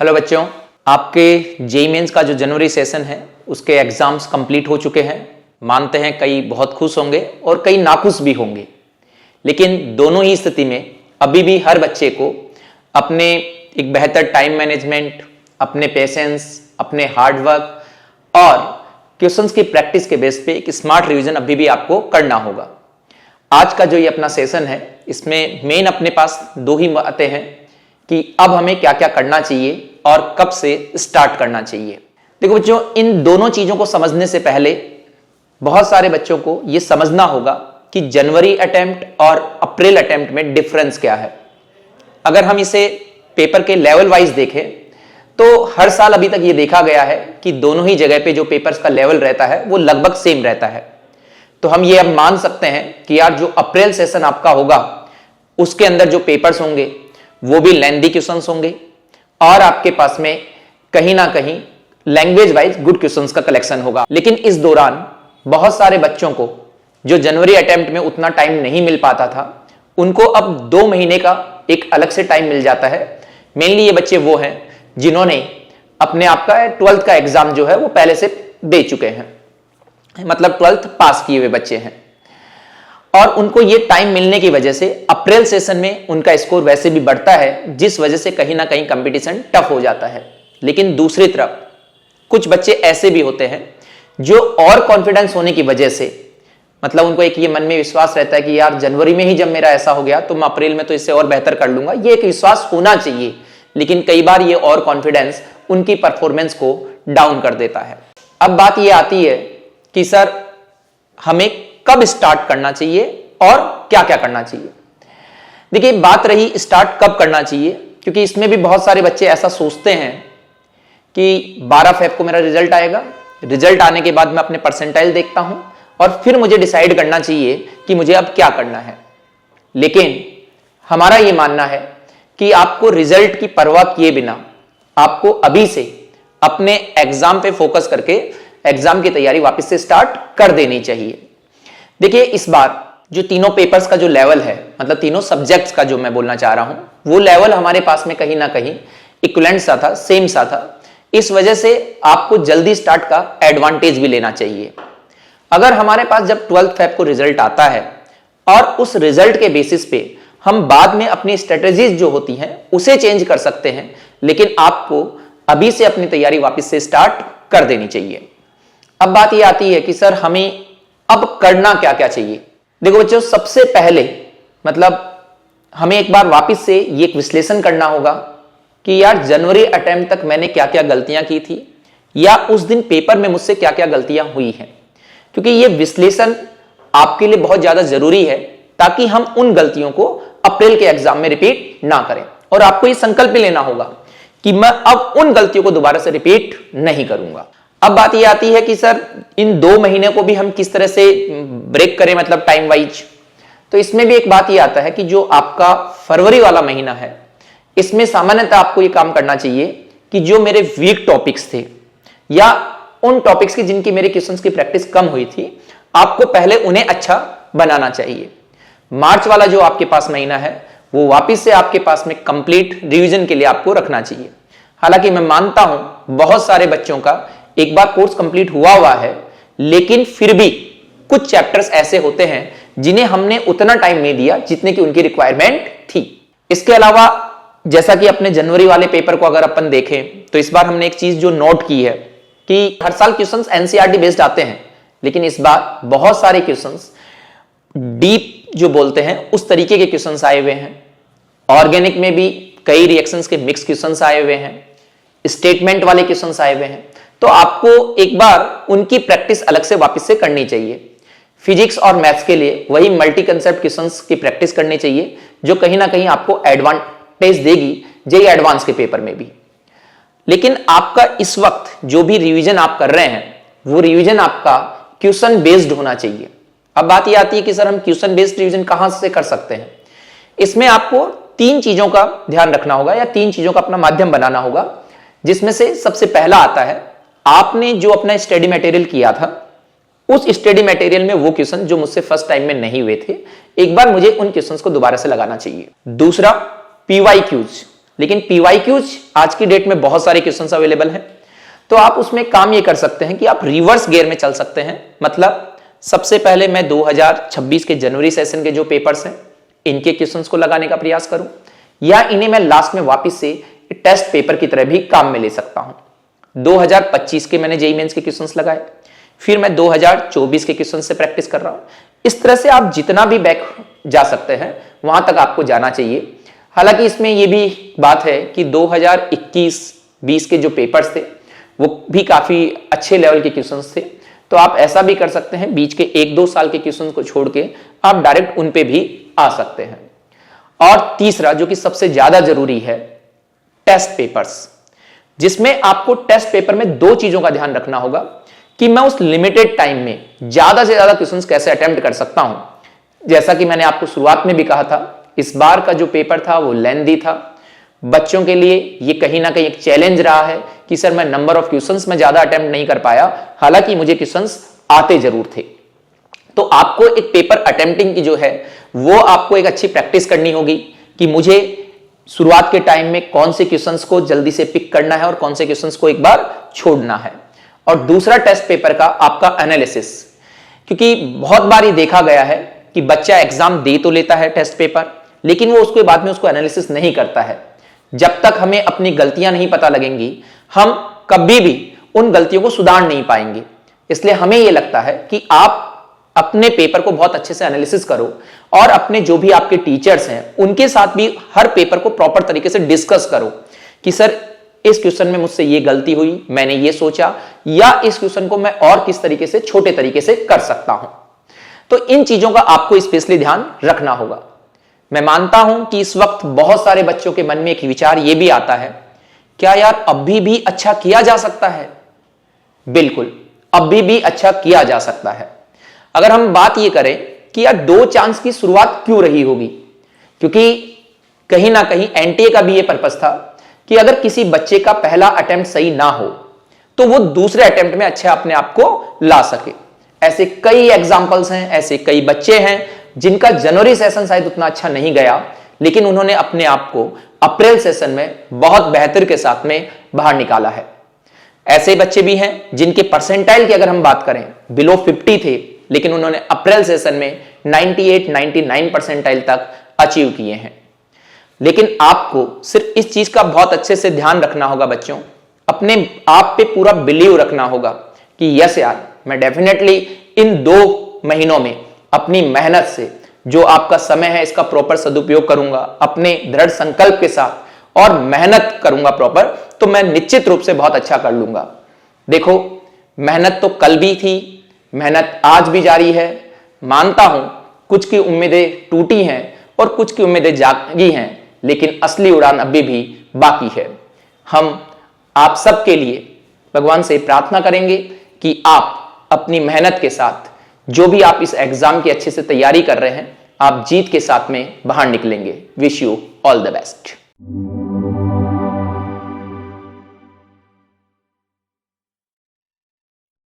Hello बच्चों, आपके JEE mains का जो जनवरी सेशन है उसके एग्जाम्स कंप्लीट हो चुके हैं। मानते हैं कई बहुत खुश होंगे और कई नाखुश भी होंगे, लेकिन दोनों ही स्थिति में अभी भी हर बच्चे को अपने एक बेहतर टाइम मैनेजमेंट, अपने पेशेंस, अपने हार्डवर्क और क्वेश्चंस की प्रैक्टिस के बेस पे एक स्मार्ट रिवीजन अभी भी आपको करना होगा। आज का जो ये अपना सेशन है इसमें मेन अपने पास दो ही बातें हैं कि अब हमें क्या क्या करना चाहिए और कब से स्टार्ट करना चाहिए। देखो बच्चों, इन दोनों चीजों को समझने से पहले बहुत सारे बच्चों को यह समझना होगा कि जनवरी अटेम्प्ट और अप्रैल अटेम्प्ट में डिफरेंस क्या है। अगर हम इसे पेपर के लेवल वाइज देखें तो हर साल अभी तक ये देखा गया है कि दोनों ही जगह पे जो पेपर्स का लेवल रहता है वो लगभग सेम रहता है। तो हम ये अब मान सकते हैं कि यार जो अप्रैल सेशन आपका होगा उसके अंदर जो पेपर्स होंगे वो भी लेंथी क्वेश्चंस होंगे और आपके पास में कहीं ना कहीं लैंग्वेज वाइज गुड क्वेश्चंस का कलेक्शन होगा। लेकिन इस दौरान बहुत सारे बच्चों को जो जनवरी अटेम्प्ट में उतना टाइम नहीं मिल पाता था, उनको अब 2 महीने का एक अलग से टाइम मिल जाता है। मेनली ये बच्चे वो हैं जिन्होंने अपने आप का 12th का एग्जाम जो है वो पहले से दे चुके हैं, मतलब 12th पास किए हुए बच्चे हैं, और उनको ये टाइम मिलने की वजह से अप्रैल सेशन में उनका स्कोर वैसे भी बढ़ता है, जिस वजह से कहीं ना कहीं कंपटीशन टफ हो जाता है। लेकिन दूसरी तरफ कुछ बच्चे ऐसे भी होते हैं जो और कॉन्फिडेंस होने की वजह से, मतलब उनको एक ये मन में विश्वास रहता है कि यार जनवरी में ही जब मेरा ऐसा हो गया तो मैं अप्रैल में तो इससे और बेहतर कर लूंगा, ये एक विश्वास होना चाहिए। लेकिन कई बार ये और कॉन्फिडेंस उनकी परफॉर्मेंस को डाउन कर देता है। अब बात ये आती है कि सर हमें कब स्टार्ट करना चाहिए और क्या क्या करना चाहिए। देखिए, बात रही स्टार्ट कब करना चाहिए, क्योंकि इसमें भी बहुत सारे बच्चे ऐसा सोचते हैं कि 12 फेब को मेरा रिजल्ट आएगा, रिजल्ट आने के बाद मैं अपने परसेंटाइल देखता हूं और फिर मुझे डिसाइड करना चाहिए कि मुझे अब क्या करना है। लेकिन हमारा यह मानना है कि आपको रिजल्ट की परवाह किए बिना आपको अभी से अपने एग्जाम पे फोकस करके एग्जाम की तैयारी वापस से स्टार्ट कर देनी चाहिए। देखिए, इस बार जो तीनों पेपर्स का जो लेवल है, मतलब तीनों सब्जेक्ट्स का जो मैं बोलना चाह रहा हूं, वो लेवल हमारे पास में कहीं ना कहीं इक्विवेलेंट सा था, सेम सा था। इस वजह से आपको जल्दी स्टार्ट का एडवांटेज भी लेना चाहिए। अगर हमारे पास जब 12th फेब को रिजल्ट आता है और उस रिजल्ट के बेसिस पे हम बाद में अपनी स्ट्रेटेजीज जो होती हैं उसे चेंज कर सकते हैं, लेकिन आपको अभी से अपनी तैयारी वापस से स्टार्ट कर देनी चाहिए। अब बात यह आती है कि सर हमें अब करना क्या क्या चाहिए। देखो बच्चों, सबसे पहले मतलब हमें एक बार वापस से ये एक विश्लेषण करना होगा कि यार जनवरी अटेम्प्ट तक मैंने क्या क्या गलतियां की थी या उस दिन पेपर में मुझसे क्या क्या गलतियां हुई हैं, क्योंकि ये विश्लेषण आपके लिए बहुत ज्यादा जरूरी है ताकि हम उन गलतियों को अप्रैल के एग्जाम में रिपीट ना करें। और आपको ये संकल्प भी लेना होगा कि मैं अब उन गलतियों को दोबारा से रिपीट नहीं करूंगा। अब बात ये आती है कि सर इन 2 महीने को भी हम किस तरह से ब्रेक करें, मतलब टाइम वाइज। तो इसमें भी एक बात ये आता है कि जो आपका फरवरी वाला महीना है, इसमें सामान्यतः आपको ये काम करना चाहिए कि जो मेरे वीक टॉपिक्स थे या उन टॉपिक्स की जिनकी मेरे क्वेश्चंस की प्रैक्टिस कम हुई थी, आपको पहले उन्हें अच्छा बनाना चाहिए। मार्च वाला जो आपके पास महीना है वो वापिस से आपके पास में कंप्लीट रिवीजन के लिए आपको रखना चाहिए। हालांकि मैं मानता हूं बहुत सारे बच्चों का एक बार कोर्स कंप्लीट हुआ है, लेकिन फिर भी कुछ चैप्टर्स ऐसे होते हैं जिन्हें हमने उतना टाइम नहीं दिया जितने की उनकी रिक्वायरमेंट थी। इसके अलावा जैसा कि अपने जनवरी वाले पेपर को अगर अपन देखें तो इस बार हमने एक चीज जो नोट की है कि हर साल क्वेश्चंस एनसीईआरटी बेस्ड आते हैं, लेकिन इस बार बहुत सारे क्वेश्चंस डीप जो बोलते हैं उस तरीके के क्वेश्चंस आए हुए हैं। ऑर्गेनिक में भी कई रिएक्शंस के मिक्स क्वेश्चंस आए हुए हैं, स्टेटमेंट वाले क्वेश्चंस आए हुए हैं। तो आपको एक बार उनकी प्रैक्टिस अलग से वापस से करनी चाहिए। फिजिक्स और मैथ्स के लिए वही मल्टी कंसेप्ट क्वेश्चंस की प्रैक्टिस करनी चाहिए, जो कहीं ना कहीं आपको एडवांटेज देगी जेईई एडवांस के पेपर में भी। लेकिन आपका इस वक्त जो भी रिवीजन आप कर रहे हैं वो रिवीजन आपका क्वेश्चन बेस्ड होना चाहिए। अब बात यह आती है कि सर हम क्वेश्चन बेस्ड रिवीजन कहां से कर सकते हैं। इसमें आपको 3 चीजों का ध्यान रखना होगा या 3 चीजों का अपना माध्यम बनाना होगा, जिसमें से सबसे पहला आता है आपने जो अपना स्टडी मटेरियल किया था उस स्टडी मटेरियल में वो क्वेश्चन जो मुझसे फर्स्ट टाइम में नहीं हुए थे, एक बार मुझे उन क्वेश्चंस को दोबारा से लगाना चाहिए। दूसरा, पीवाईक्यूज लेकिन पीवाईक्यूज आज की डेट में बहुत सारे क्वेश्चंस अवेलेबल हैं, तो आप उसमें काम ये कर सकते हैं कि आप रिवर्स गियर में चल सकते हैं। मतलब सबसे पहले मैं 2026 के जनवरी सेशन के जो पेपर्स हैं इनके क्वेश्चंस को लगाने का प्रयास करूं, या इन्हें मैं लास्ट में वापस से टेस्ट पेपर की तरह भी काम में ले सकता हूं। 2025 के मैंने जेईई मेंस के क्वेश्चंस लगाए, फिर मैं 2024 के क्वेश्चन से प्रैक्टिस कर रहा हूं। इस तरह से आप जितना भी बैक जा सकते हैं वहां तक आपको जाना चाहिए। हालांकि इसमें यह भी बात है कि 2021-20 के जो पेपर्स थे वो भी काफी अच्छे लेवल के क्वेश्चंस थे, तो आप ऐसा भी कर सकते हैं, बीच के 1-2 साल के क्वेश्चंस को छोड़ के आप डायरेक्ट उन पे भी आ सकते हैं। और तीसरा जो कि सबसे ज्यादा जरूरी है, टेस्ट पेपर्स, जिसमें आपको टेस्ट पेपर में 2 चीजों का ध्यान रखना होगा कि मैं उस लिमिटेड टाइम में ज्यादा से ज्यादा क्वेश्चंस कैसे अटेम्प्ट कर सकता हूं। जैसा कि मैंने आपको शुरुआत में भी कहा था, इस बार का जो पेपर था वो लेंथी था। बच्चों के लिए ये कहीं ना कहीं एक चैलेंज रहा है कि सर मैं नंबर ऑफ क्वेश्चंस में ज्यादा अटेम्प्ट नहीं कर पाया, हालांकि मुझे क्वेश्चंस आते जरूर थे। तो आपको एक पेपर अटेम्प्टिंग की जो है वो आपको एक अच्छी प्रैक्टिस करनी होगी कि मुझे शुरुआत के टाइम में कौन से क्वेश्चंस को जल्दी से पिक करना है और कौन से क्वेश्चंस को एक बार छोड़ना है। और दूसरा टेस्ट पेपर का आपका एनालिसिस, क्योंकि बहुत बार ये देखा गया है कि बच्चा एग्जाम दे तो लेता है टेस्ट पेपर, लेकिन वो उसके बाद में उसको एनालिसिस नहीं करता है। जब तक हमें अपनी गलतियां नहीं पता लगेंगी हम कभी भी उन गलतियों को सुधार नहीं पाएंगे। इसलिए हमें यह लगता है कि आप अपने पेपर को बहुत अच्छे से एनालिसिस करो और अपने जो भी आपके टीचर्स हैं उनके साथ भी हर पेपर को प्रॉपर तरीके से डिस्कस करो कि सर इस क्वेश्चन में मुझसे ये गलती हुई, मैंने ये सोचा, या इस क्वेश्चन को मैं और किस तरीके से छोटे तरीके से कर सकता हूं। तो इन चीजों का आपको स्पेशली ध्यान रखना होगा। मैं मानता हूं कि इस वक्त बहुत सारे बच्चों के मन में एक विचार यह भी आता है, क्या यार अभी भी अच्छा किया जा सकता है? बिल्कुल, अभी भी अच्छा किया जा सकता है। अगर हम बात यह करें कि यार 2 चांस की शुरुआत क्यों रही होगी, क्योंकि कहीं ना कहीं एनटीए का भी यह पर्पस था कि अगर किसी बच्चे का पहला अटेम्प्ट सही ना हो तो वो दूसरे अटेम्प्ट में अच्छा अपने आप को ला सके। ऐसे कई एग्जांपल्स हैं, ऐसे कई बच्चे हैं जिनका जनवरी सेशन शायद उतना अच्छा नहीं गया, लेकिन उन्होंने अपने आप को अप्रैल सेशन में बहुत बेहतर के साथ में बाहर निकाला है। ऐसे बच्चे भी हैं जिनके परसेंटाइल की अगर हम बात करें बिलो 50 थे, लेकिन उन्होंने अप्रैल सेशन में 98-99 परसेंटाइल तक अचीव किए हैं। लेकिन आपको सिर्फ इस चीज का बहुत अच्छे से ध्यान रखना होगा बच्चों, अपने आप पे पूरा बिलीव रखना होगा कि यस यार मैं डेफिनेटली इन 2 महीनों में अपनी मेहनत से जो आपका समय है इसका प्रॉपर सदुपयोग करूंगा, अपने दृढ़ संकल्प के साथ और मेहनत करूंगा प्रॉपर, तो मैं निश्चित रूप से बहुत अच्छा कर लूंगा। देखो मेहनत तो कल भी थी, मेहनत आज भी जारी है। मानता हूं कुछ की उम्मीदें टूटी हैं और कुछ की उम्मीदें जागी हैं, लेकिन असली उड़ान अभी भी बाकी है। हम आप सबके लिए भगवान से प्रार्थना करेंगे कि आप अपनी मेहनत के साथ जो भी आप इस एग्जाम की अच्छे से तैयारी कर रहे हैं, आप जीत के साथ में बाहर निकलेंगे। Wish you all the best.